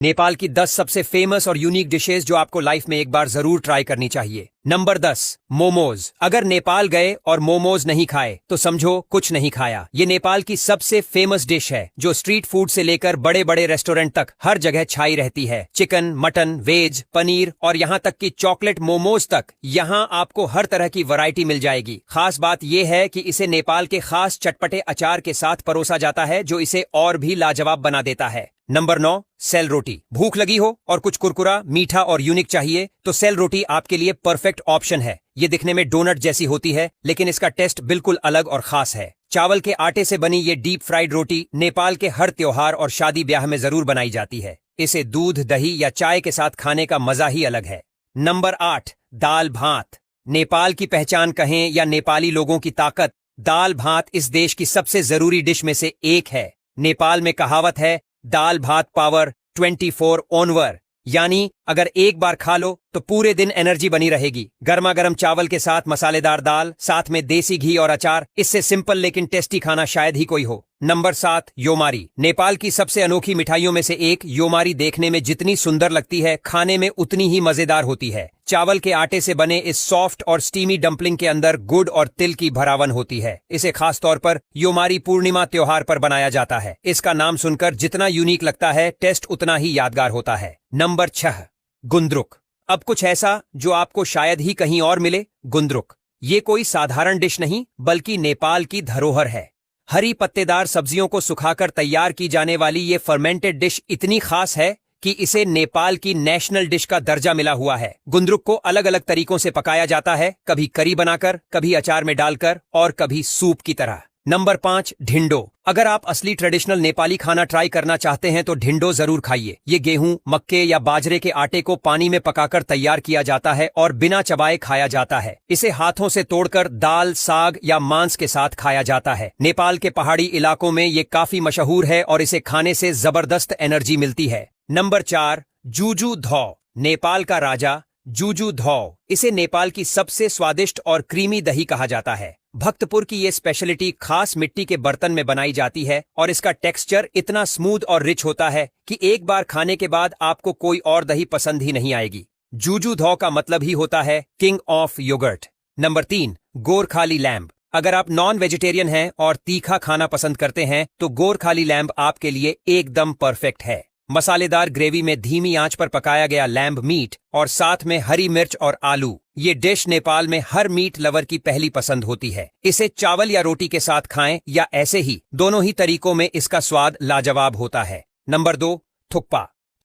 नेपाल की 10 सबसे फेमस और यूनिक डिशेस जो आपको लाइफ में एक बार जरूर ट्राई करनी चाहिए। नंबर 10, मोमोज। अगर नेपाल गए और मोमोज नहीं खाए तो समझो कुछ नहीं खाया। ये नेपाल की सबसे फेमस डिश है जो स्ट्रीट फूड से लेकर बड़े बड़े रेस्टोरेंट तक हर जगह छाई रहती है। चिकन, मटन, वेज, पनीर और यहाँ तक कि चॉकलेट मोमोज तक यहाँ आपको हर तरह की वैरायटी मिल जाएगी। खास बात यह है कि इसे नेपाल के खास चटपटे अचार के साथ परोसा जाता है जो इसे और भी लाजवाब बना देता है। नंबर 9, सेल रोटी। भूख लगी हो और कुछ कुरकुरा, मीठा और यूनिक चाहिए तो सेल रोटी आपके लिए परफेक्ट ऑप्शन है। ये दिखने में डोनट जैसी होती है लेकिन इसका टेस्ट बिल्कुल अलग और खास है। चावल के आटे से बनी ये डीप फ्राइड रोटी नेपाल के हर त्योहार और शादी ब्याह में जरूर बनाई जाती है। इसे दूध, दही या चाय के साथ खाने का मजा ही अलग है। नंबर 8, दाल भात। नेपाल की पहचान कहें या नेपाली लोगों की ताकत, दाल भात इस देश की सबसे जरूरी डिश में से एक है। नेपाल में कहावत है, दाल भात पावर 24 ऑनवर, यानी अगर एक बार खा लो तो पूरे दिन एनर्जी बनी रहेगी। गर्मा गर्म चावल के साथ मसालेदार दाल, साथ में देसी घी और अचार, इससे सिंपल लेकिन टेस्टी खाना शायद ही कोई हो। नंबर 7, योमारी। नेपाल की सबसे अनोखी मिठाइयों में से एक योमारी देखने में जितनी सुंदर लगती है, खाने में उतनी ही मजेदार होती है। चावल के आटे से बने इस सॉफ्ट और स्टीमी डंपलिंग के अंदर गुड़ और तिल की भरावन होती है। इसे खास तौर पर योमारी पूर्णिमा त्योहार पर बनाया जाता है। इसका नाम सुनकर जितना यूनिक लगता है, टेस्ट उतना ही यादगार होता है। नंबर 6, गुन्द्रुक। अब कुछ ऐसा जो आपको शायद ही कहीं और मिले, गुन्द्रुक। ये कोई साधारण डिश नहीं बल्कि नेपाल की धरोहर है। हरी पत्तेदार सब्जियों को सुखाकर तैयार की जाने वाली ये फर्मेंटेड डिश इतनी खास है कि इसे नेपाल की नेशनल डिश का दर्जा मिला हुआ है। गुन्द्रुक को अलग अलग तरीकों से पकाया जाता है, कभी करी बनाकर, कभी अचार में डालकर और कभी सूप की तरह। नंबर 5, ढिंडो। अगर आप असली ट्रेडिशनल नेपाली खाना ट्राई करना चाहते हैं तो ढिंडो जरूर खाइए। ये गेहूं, मक्के या बाजरे के आटे को पानी में पकाकर तैयार किया जाता है और बिना चबाए खाया जाता है। इसे हाथों से तोड़कर दाल, साग या मांस के साथ खाया जाता है। नेपाल के पहाड़ी इलाकों में ये काफी मशहूर है और इसे खाने से जबरदस्त एनर्जी मिलती है। नंबर 4, जुजु धौ। नेपाल का राजा जुजु धौ। इसे नेपाल की सबसे स्वादिष्ट और क्रीमी दही कहा जाता है। भक्तपुर की ये स्पेशलिटी खास मिट्टी के बर्तन में बनाई जाती है और इसका टेक्सचर इतना स्मूथ और रिच होता है कि एक बार खाने के बाद आपको कोई और दही पसंद ही नहीं आएगी। जुजु धौ का मतलब ही होता है king of yogurt. Number 3, Gorkhali lamb. अगर आप नॉन वेजिटेरियन हैं और तीखा खाना पसंद करते हैं तो गोरखाली लैम्ब आपके लिए एकदम परफेक्ट है। मसालेदार ग्रेवी में धीमी आंच पर पकाया गया लैम्ब मीट और साथ में हरी मिर्च और आलू, ये डिश नेपाल में हर मीट लवर की पहली पसंद होती है। इसे चावल या रोटी के साथ खाएं या ऐसे ही, दोनों ही तरीकों में इसका स्वाद लाजवाब होता है। नंबर 2, थुक्पा।